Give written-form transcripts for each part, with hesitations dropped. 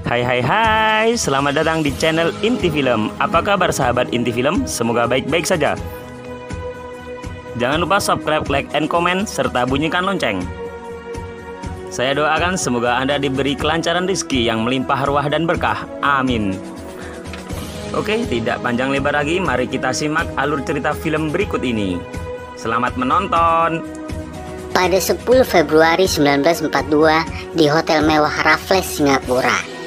Hai hai hai, selamat datang di channel Inti Film. Apa kabar sahabat Inti Film? Semoga baik-baik saja. Jangan lupa subscribe, like, and comment, serta bunyikan lonceng. Saya doakan semoga Anda diberi kelancaran rezeki yang melimpah ruah dan berkah. Amin. Oke, tidak panjang lebar lagi, mari kita simak alur cerita film berikut ini. Selamat menonton. Pada 10 Februari 1942 di Hotel Mewah Raffles, Singapura,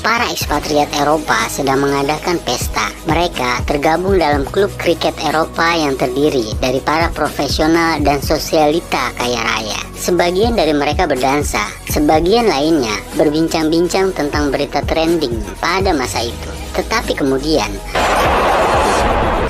para ekspatriat Eropa sedang mengadakan pesta. Mereka tergabung dalam klub kriket Eropa yang terdiri dari para profesional dan sosialita kaya raya. Sebagian dari mereka berdansa, sebagian lainnya berbincang-bincang tentang berita trending pada masa itu. Tetapi kemudian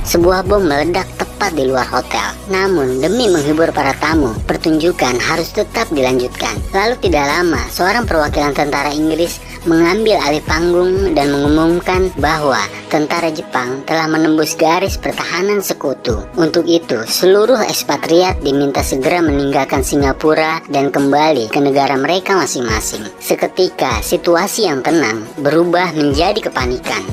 sebuah bom meledak tepat di luar hotel. Namun demi menghibur para tamu, pertunjukan harus tetap dilanjutkan. Lalu tidak lama, seorang perwakilan tentara Inggris mengambil alih panggung dan mengumumkan bahwa tentara Jepang telah menembus garis pertahanan sekutu. Untuk itu, seluruh ekspatriat diminta segera meninggalkan Singapura dan kembali ke negara mereka masing-masing. Seketika, situasi yang tenang berubah menjadi kepanikan.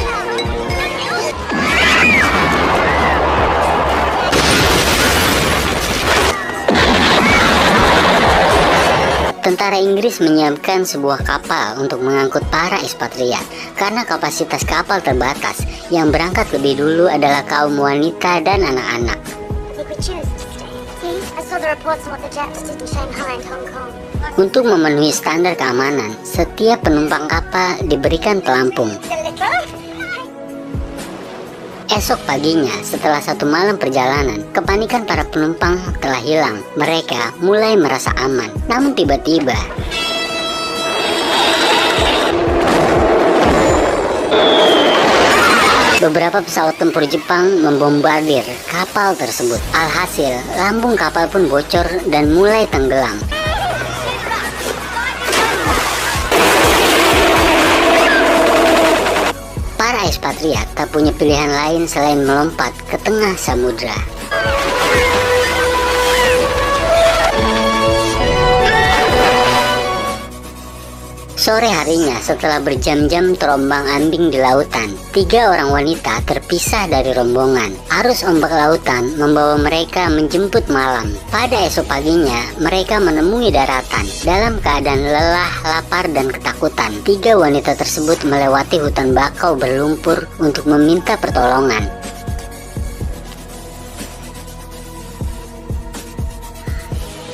Tentara Inggris menyiapkan sebuah kapal untuk mengangkut para ekspatriat. Karena kapasitas kapal terbatas, yang berangkat lebih dulu adalah kaum wanita dan anak-anak. Untuk memenuhi standar keamanan, setiap penumpang kapal diberikan pelampung. Esok paginya, setelah satu malam perjalanan, kepanikan para penumpang telah hilang. Mereka mulai merasa aman. Namun tiba-tiba, beberapa pesawat tempur Jepang membombardir kapal tersebut. Alhasil, lambung kapal pun bocor dan mulai tenggelam. Para ekspatriat tak punya pilihan lain selain melompat ke tengah samudra. Sore harinya, setelah berjam-jam terombang-ambing di lautan, 3 orang wanita terpisah dari rombongan. Arus ombak lautan membawa mereka menjemput malam. Pada esok paginya, mereka menemui daratan. Dalam keadaan lelah, lapar, dan ketakutan, 3 wanita tersebut melewati hutan bakau berlumpur untuk meminta pertolongan.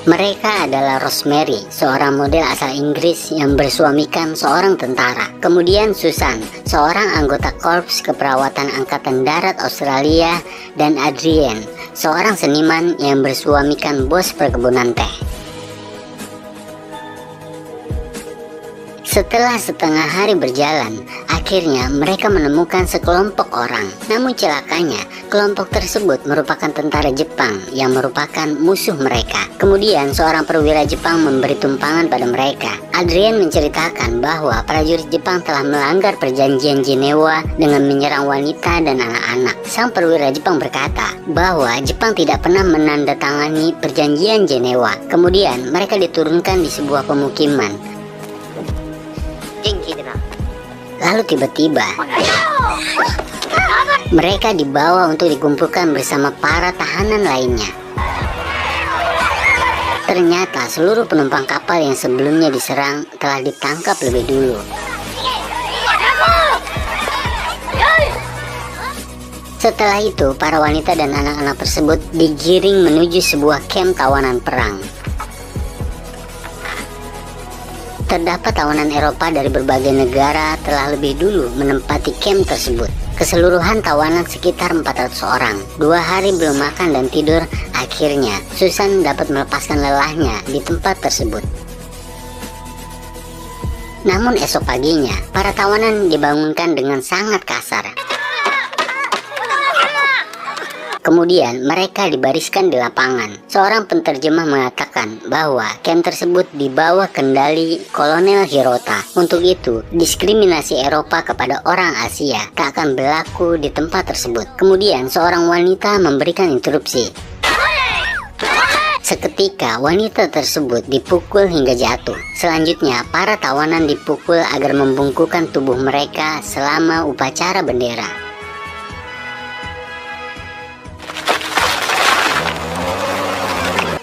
Mereka adalah Rosemary, seorang model asal Inggris yang bersuamikan seorang tentara. Kemudian Susan, seorang anggota Korps Keperawatan Angkatan Darat Australia. Dan Adrienne, seorang seniman yang bersuamikan bos perkebunan teh. Setelah setengah hari berjalan, akhirnya mereka menemukan sekelompok orang. Namun celakanya, kelompok tersebut merupakan tentara Jepang yang merupakan musuh mereka. Kemudian seorang perwira Jepang memberi tumpangan pada mereka. Adrian menceritakan bahwa prajurit Jepang telah melanggar perjanjian Jenewa dengan menyerang wanita dan anak-anak. Sang perwira Jepang berkata bahwa Jepang tidak pernah menandatangani perjanjian Jenewa. Kemudian mereka diturunkan di sebuah pemukiman. Lalu tiba-tiba mereka dibawa untuk dikumpulkan bersama para tahanan lainnya. Ternyata seluruh penumpang kapal yang sebelumnya diserang telah ditangkap lebih dulu. Setelah itu, para wanita dan anak-anak tersebut digiring menuju sebuah kamp tawanan perang. Terdapat tawanan Eropa dari berbagai negara telah lebih dulu menempati kamp tersebut. Keseluruhan tawanan sekitar 400 orang. 2 hari belum makan dan tidur, akhirnya Susan dapat melepaskan lelahnya di tempat tersebut. Namun esok paginya, para tawanan dibangunkan dengan sangat kasar. Kemudian mereka dibariskan di lapangan. Seorang penterjemah mengatakan bahwa kamp tersebut di bawah kendali Kolonel Hirota. Untuk itu, diskriminasi Eropa kepada orang Asia tak akan berlaku di tempat tersebut. Kemudian seorang wanita memberikan interupsi. Seketika wanita tersebut dipukul hingga jatuh. Selanjutnya para tawanan dipukul agar membungkukkan tubuh mereka selama upacara bendera.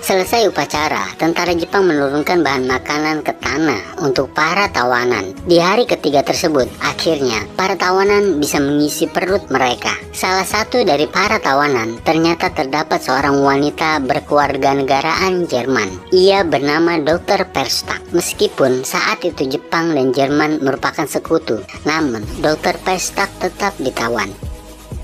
Selesai upacara, tentara Jepang menurunkan bahan makanan ke tanah untuk para tawanan. Di hari ketiga tersebut, akhirnya para tawanan bisa mengisi perut mereka. Salah satu dari para tawanan ternyata terdapat seorang wanita berkewarganegaraan Jerman. Ia bernama Dr. Perstak. Meskipun saat itu Jepang dan Jerman merupakan sekutu, namun Dr. Perstak tetap ditawan.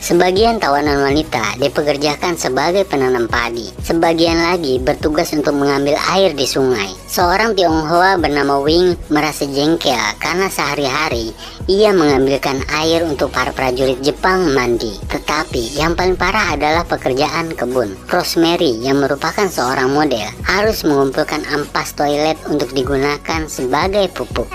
Sebagian tawanan wanita dipekerjakan sebagai penanam padi. Sebagian lagi bertugas untuk mengambil air di sungai. Seorang Tionghoa bernama Wing merasa jengkel karena sehari-hari ia mengambilkan air untuk para prajurit Jepang mandi. Tetapi yang paling parah adalah pekerjaan kebun. Rosemary yang merupakan seorang model harus mengumpulkan ampas toilet untuk digunakan sebagai pupuk.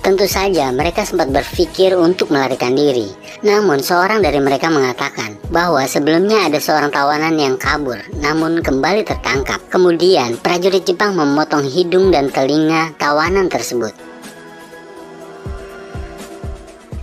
Tentu saja mereka sempat berpikir untuk melarikan diri. Namun seorang dari mereka mengatakan bahwa sebelumnya ada seorang tawanan yang kabur namun kembali tertangkap. Kemudian prajurit Jepang memotong hidung dan telinga tawanan tersebut.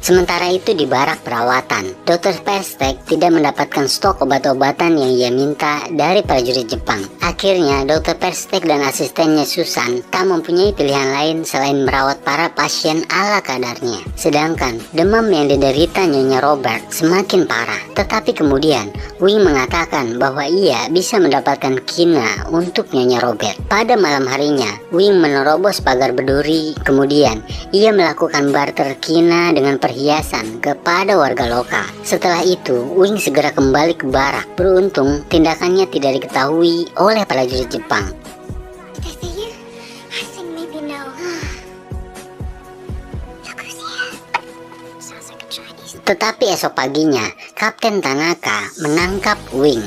Sementara itu di barak perawatan, Dr. Perstak tidak mendapatkan stok obat-obatan yang ia minta dari prajurit Jepang. Akhirnya Dr. Perstak dan asistennya Susan tak mempunyai pilihan lain selain merawat para pasien ala kadarnya. Sedangkan demam yang diderita Nyonya Robert semakin parah. Tetapi kemudian Wing mengatakan bahwa ia bisa mendapatkan kina untuk Nyonya Robert. Pada malam harinya, Wing menerobos pagar berduri. Kemudian ia melakukan barter kina dengan perhiasan kepada warga lokal. Setelah itu, Wing segera kembali ke barak. Beruntung, tindakannya tidak diketahui oleh prajurit Jepang. Tetapi esok paginya, Kapten Tanaka menangkap Wing.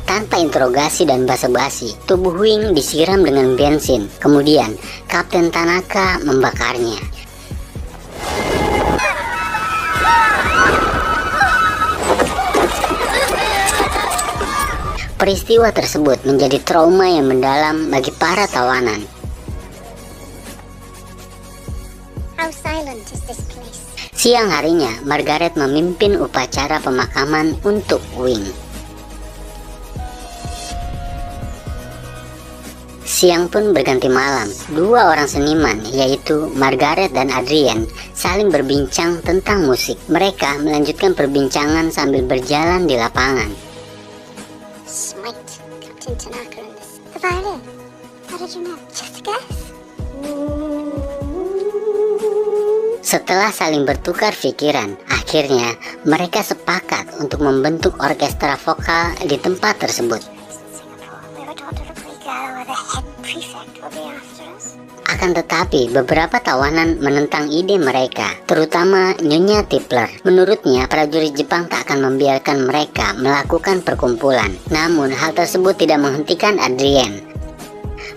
Tanpa interogasi dan basa-basi, tubuh Wing disiram dengan bensin. Kemudian, Kapten Tanaka membakarnya. Peristiwa tersebut menjadi trauma yang mendalam bagi para tawanan. Siang harinya, Margaret memimpin upacara pemakaman untuk Wing. Siang pun berganti malam. Dua orang seniman, yaitu Margaret dan Adrien, saling berbincang tentang musik. Mereka melanjutkan perbincangan sambil berjalan di lapangan. Smite, Captain Tanaka in this. The violin. How did you know? Just a guess. Setelah saling bertukar pikiran, akhirnya mereka sepakat untuk membentuk orkestra vokal di tempat tersebut. Akan tetapi, beberapa tawanan menentang ide mereka, terutama Nyonya Tipler. Menurutnya, prajurit Jepang tak akan membiarkan mereka melakukan perkumpulan. Namun, hal tersebut tidak menghentikan Adrien.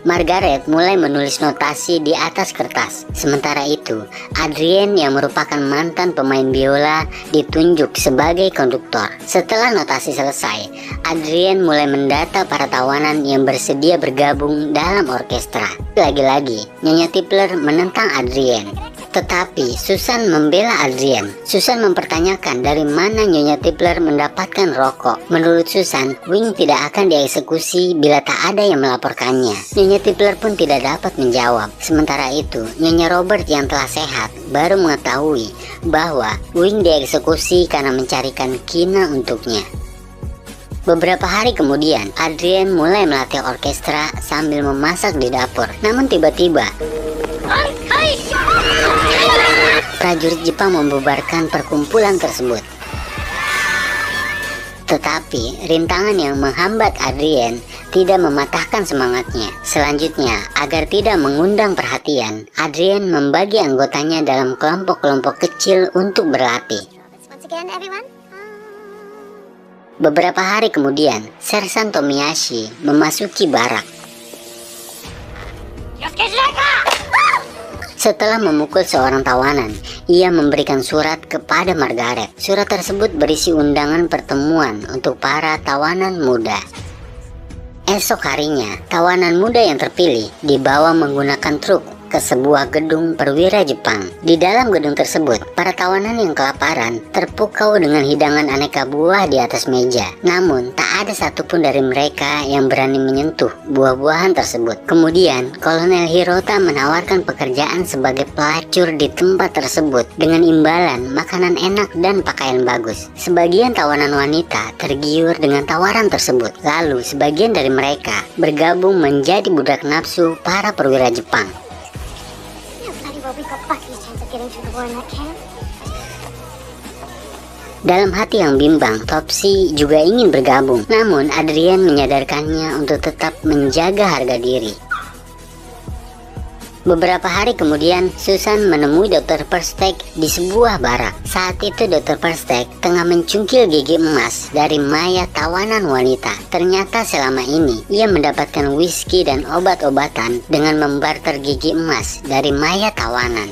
Margaret mulai menulis notasi di atas kertas. Sementara itu, Adrien yang merupakan mantan pemain biola ditunjuk sebagai konduktor. Setelah notasi selesai, Adrien mulai mendata para tawanan yang bersedia bergabung dalam orkestra. Lagi-lagi, Nyonya Tipler menentang Adrien. Tetapi Susan membela Adrien. Susan mempertanyakan dari mana Nyonya Tipler mendapatkan rokok. Menurut Susan, Wing tidak akan dieksekusi bila tak ada yang melaporkannya. Nyonya Tipler pun tidak dapat menjawab. Sementara itu, Nyonya Robert yang telah sehat baru mengetahui bahwa Wing dieksekusi karena mencarikan kina untuknya. Beberapa hari kemudian, Adrien mulai melatih orkestra sambil memasak di dapur. Namun tiba-tiba, prajurit Jepang membubarkan perkumpulan tersebut. Tetapi, rintangan yang menghambat Adrien tidak mematahkan semangatnya. Selanjutnya, agar tidak mengundang perhatian, Adrien membagi anggotanya dalam kelompok-kelompok kecil untuk berlatih. Beberapa hari kemudian, Sersan Tomiyashi memasuki barak. Setelah memukul seorang tawanan, ia memberikan surat kepada Margaret. Surat tersebut berisi undangan pertemuan untuk para tawanan muda. Esok harinya, tawanan muda yang terpilih dibawa menggunakan truk ke sebuah gedung perwira Jepang. Di dalam gedung tersebut, para tawanan yang kelaparan terpukau dengan hidangan aneka buah di atas meja. Namun, tak ada satupun dari mereka yang berani menyentuh buah-buahan tersebut. Kemudian, Kolonel Hirota menawarkan pekerjaan sebagai pelacur di tempat tersebut dengan imbalan makanan enak dan pakaian bagus. Sebagian tawanan wanita tergiur dengan tawaran tersebut. Lalu, sebagian dari mereka bergabung menjadi budak nafsu para perwira Jepang. Well, we've got Bucky's chance of getting through the war in that camp. Dalam hati yang bimbang, Topsy juga ingin bergabung. Namun, Adrien menyadarkannya untuk tetap menjaga harga diri. Beberapa hari kemudian, Susan menemui Dr. Perstek di sebuah barak. Saat itu Dr. Perstek tengah mencungkil gigi emas dari mayat tawanan wanita. Ternyata selama ini, ia mendapatkan whisky dan obat-obatan dengan membarter gigi emas dari mayat tawanan.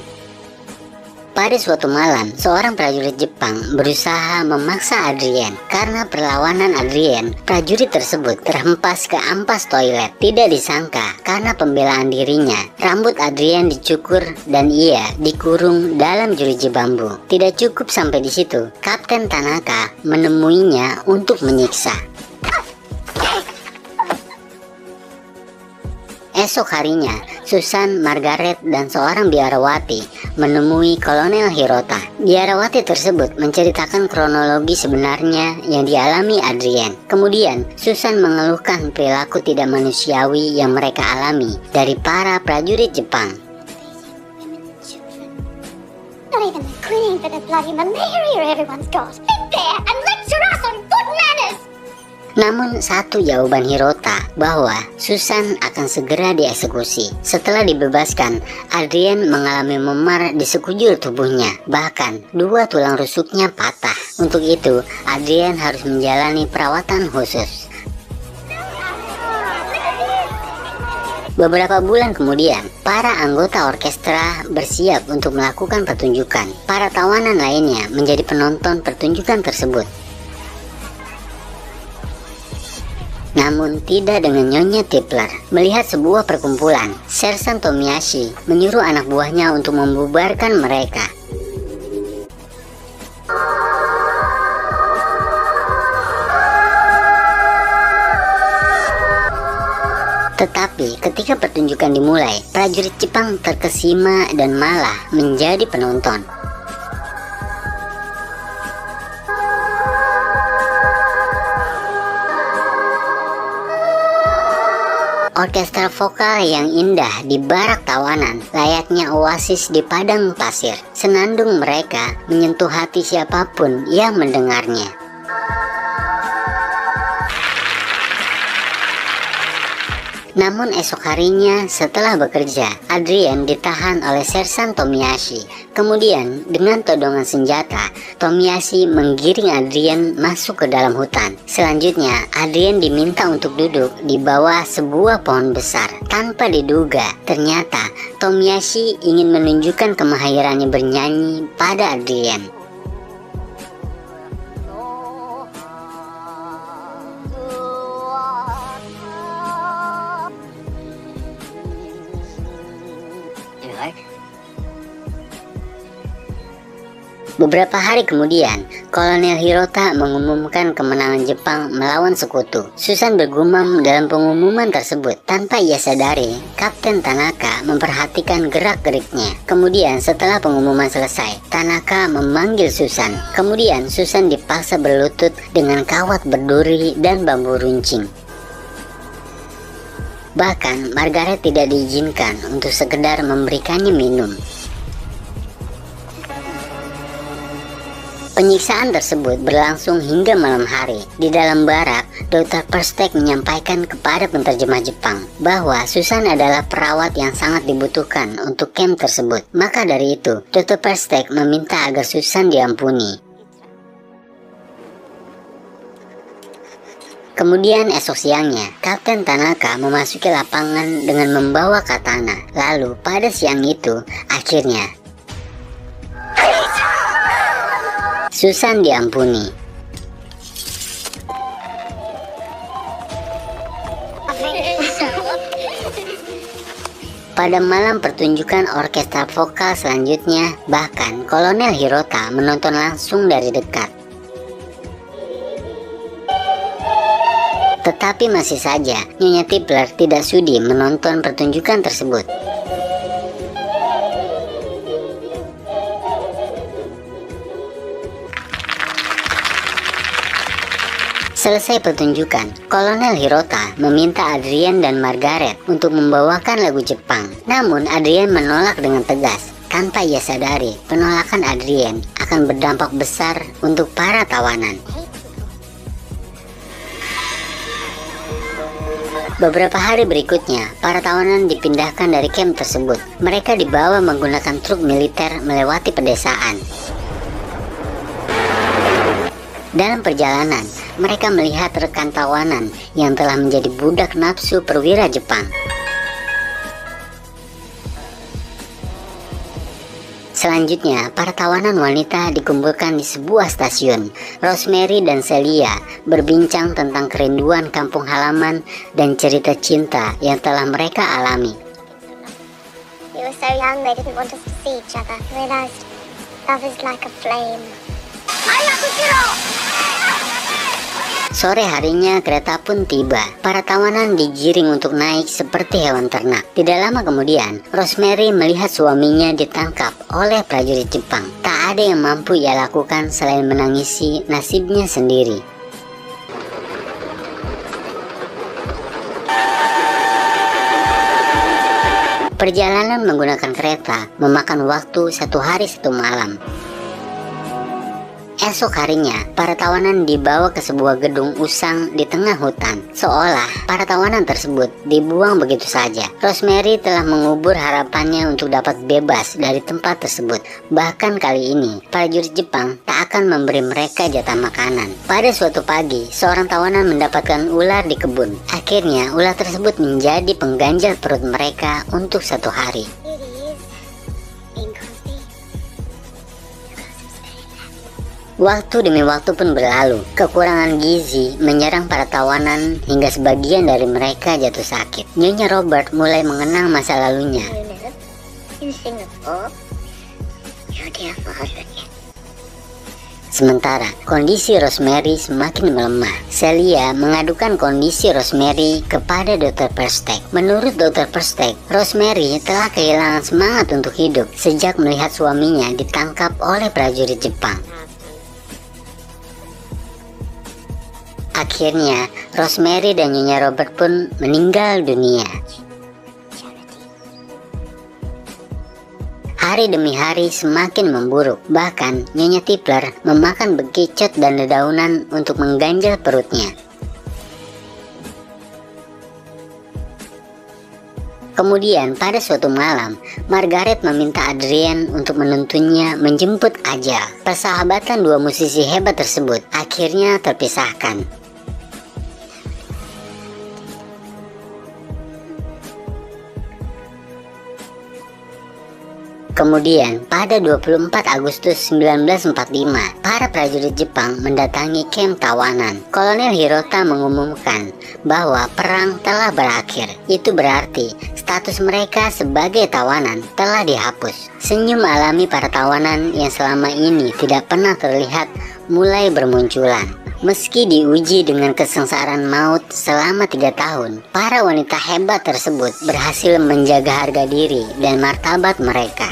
Pada suatu malam, seorang prajurit Jepang berusaha memaksa Adrien. Karena perlawanan Adrien, prajurit tersebut terhempas ke ampas toilet. Tidak disangka, karena pembelaan dirinya, rambut Adrien dicukur dan ia dikurung dalam jeruji bambu. Tidak cukup sampai di situ, Kapten Tanaka menemuinya untuk menyiksa. Esok harinya, Susan, Margaret, dan seorang biarawati menemui Kolonel Hirota. Biarawati tersebut menceritakan kronologi sebenarnya yang dialami Adrien. Kemudian, Susan mengeluhkan perilaku tidak manusiawi yang mereka alami dari para prajurit Jepang. Not even the Queen for the bloody malaria everyone's got. Sit there and lecture us on good manners! Namun satu jawaban Hirota bahwa Susan akan segera dieksekusi. Setelah dibebaskan, Adrien mengalami memar di sekujur tubuhnya. Bahkan 2 tulang rusuknya patah. Untuk itu, Adrien harus menjalani perawatan khusus. Beberapa bulan kemudian, para anggota orkestra bersiap untuk melakukan pertunjukan. Para tawanan lainnya menjadi penonton pertunjukan tersebut. Namun tidak dengan Nyonya Tipler. Melihat sebuah perkumpulan, Sersan Tomiyashi menyuruh anak buahnya untuk membubarkan mereka. Tetapi ketika pertunjukan dimulai, prajurit Jepang terkesima dan malah menjadi penonton. Orkestra vokal yang indah di barak tawanan, layaknya oasis di padang pasir. Senandung mereka menyentuh hati siapapun yang mendengarnya. Namun esok harinya setelah bekerja, Adrien ditahan oleh Sersan Tomiyashi. Kemudian dengan todongan senjata, Tomiyashi menggiring Adrien masuk ke dalam hutan. Selanjutnya, Adrien diminta untuk duduk di bawah sebuah pohon besar. Tanpa diduga, ternyata Tomiyashi ingin menunjukkan kemahirannya bernyanyi pada Adrien. Beberapa hari kemudian, Kolonel Hirota mengumumkan kemenangan Jepang melawan sekutu. Susan bergumam dalam pengumuman tersebut. Tanpa ia sadari, Kapten Tanaka memperhatikan gerak-geriknya. Kemudian setelah pengumuman selesai, Tanaka memanggil Susan. Kemudian Susan dipaksa berlutut dengan kawat berduri dan bambu runcing. Bahkan Margaret tidak diizinkan untuk sekedar memberikannya minum. Penyiksaan tersebut berlangsung hingga malam hari. Di dalam barak, Dr. Perstek menyampaikan kepada penterjemah Jepang bahwa Susan adalah perawat yang sangat dibutuhkan untuk camp tersebut. Maka dari itu, Dr. Perstek meminta agar Susan diampuni. Kemudian esok siangnya, Kapten Tanaka memasuki lapangan dengan membawa katana. Lalu pada siang itu, akhirnya Susan diampuni. Pada malam pertunjukan orkestra vokal selanjutnya, bahkan Kolonel Hirota menonton langsung dari dekat. Tetapi masih saja, Nyonya Tippler tidak sudi menonton pertunjukan tersebut. Selesai pertunjukan, Kolonel Hirota meminta Adrien dan Margaret untuk membawakan lagu Jepang. Namun Adrien menolak dengan tegas. Tanpa ia sadari, penolakan Adrien akan berdampak besar untuk para tawanan. Beberapa hari berikutnya, para tawanan dipindahkan dari camp tersebut. Mereka dibawa menggunakan truk militer melewati pedesaan. Dalam perjalanan, mereka melihat rekan tawanan yang telah menjadi budak nafsu perwira Jepang. Selanjutnya, para tawanan wanita dikumpulkan di sebuah stasiun. Rosemary dan Celia berbincang tentang kerinduan kampung halaman dan cerita cinta yang telah mereka alami. We were so young, they didn't want us to see each other. I realized love is like a flame. Sore harinya kereta pun tiba. Para tawanan digiring untuk naik seperti hewan ternak. Tidak lama kemudian, Rosemary melihat suaminya ditangkap oleh prajurit Jepang. Tak ada yang mampu ia lakukan selain menangisi nasibnya sendiri. Perjalanan menggunakan kereta memakan waktu 1 hari 1 malam. Esok harinya, para tawanan dibawa ke sebuah gedung usang di tengah hutan. Seolah para tawanan tersebut dibuang begitu saja. Rosemary telah mengubur harapannya untuk dapat bebas dari tempat tersebut. Bahkan kali ini, prajurit Jepang tak akan memberi mereka jatah makanan. Pada suatu pagi, seorang tawanan mendapatkan ular di kebun. Akhirnya, ular tersebut menjadi pengganjal perut mereka untuk 1 hari. Waktu demi waktu pun berlalu. Kekurangan gizi menyerang para tawanan hingga sebagian dari mereka jatuh sakit. Nyonya Robert mulai mengenang masa lalunya. Sementara kondisi Rosemary semakin melemah. Celia mengadukan kondisi Rosemary kepada Dr. Perstek. Menurut Dr. Perstek, Rosemary telah kehilangan semangat untuk hidup sejak melihat suaminya ditangkap oleh prajurit Jepang. Akhirnya, Rosemary dan Nyonya Robert pun meninggal dunia. Hari demi hari semakin memburuk. Bahkan, Nyonya Tippler memakan bekicot dan dedaunan untuk mengganjal perutnya. Kemudian, pada suatu malam, Margaret meminta Adrien untuk menuntunnya menjemput ajal. Persahabatan dua musisi hebat tersebut akhirnya terpisahkan. Kemudian, pada 24 Agustus 1945, para prajurit Jepang mendatangi kamp tawanan. Kolonel Hirota mengumumkan bahwa perang telah berakhir. Itu berarti status mereka sebagai tawanan telah dihapus. Senyum alami para tawanan yang selama ini tidak pernah terlihat mulai bermunculan. Meski diuji dengan kesengsaraan maut selama 3 tahun, para wanita hebat tersebut berhasil menjaga harga diri dan martabat mereka.